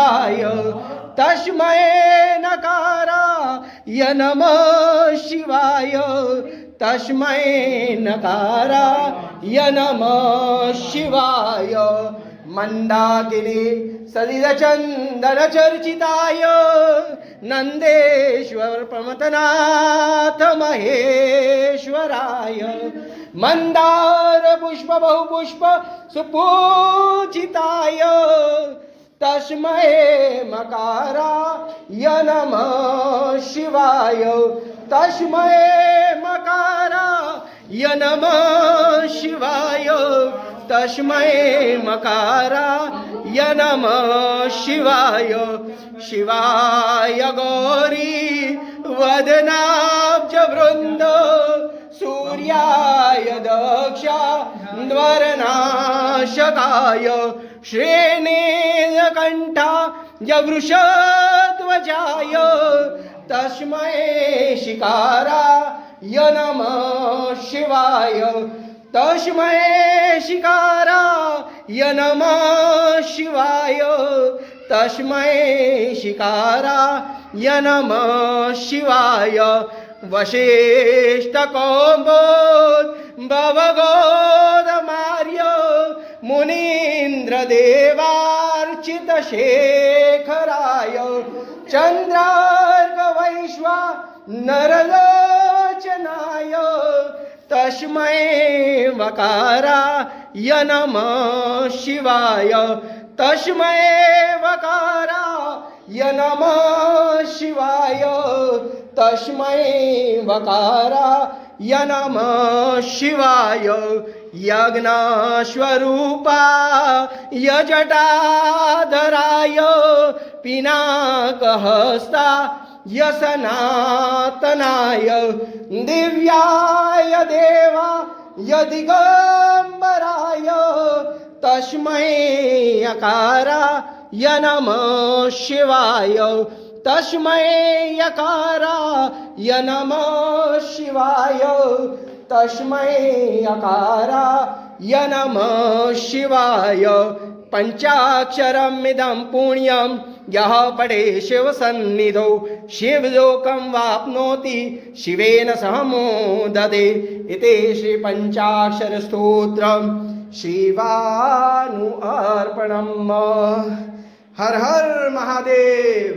तस्मै नकाराय नमः शिवाय तस्मै नकाराय नमः शिवाय मंदाकिनी सलिलचंदन चर्चिताय नंदेश्वर प्रमथनाथ महेश्वराय मंदार पुष्प बहुपुष्प सुपूजिताय तस्मै मकाराय नमः शिवाय तस्मै मकाराय नमः शिवाय तस्मै मकाराय नमः शिवाय शिवाय गौरी वदनाब्ज वृंद सूर्याय दक्षाध्वरनाशकाय श्रीनीलकण्ठाय वृषध्वजाय तस्मै शिकाराय नमः शिवाय तस्मै शिकाराय नमः शिवाय तस्मै शिकाराय नमः शिवाय वसिष्ठकौमुद भवगोदमार्य मुनीन्द्रदेवार्चितशेखराय चन्द्रार्कवैश्वानरलोचनाय तस्मै वकाराय नमः शिवाय तस्मै वकाराय नमः शिवाय तस्मै वकाराय नमः शिवाय यज्ञस्वरूपाय जटाधराय पिनाकहस्ताय सनातनाय दिव्याय देवाय दिगंबराय तस्मै यकाराय नमः शिवाय तस्मै यकाराय नमः शिवाय तस्मै यकाराय नमः शिवाय पंचाक्षरमिदं पुण्यं यः पठे शिवसन्निधौ शिवलोकं वाप्नोति शिवेन सह मोदते इति श्री पंचाक्षरस्तोत्रं शिवानु अर्पणम्। हर हर महादेव।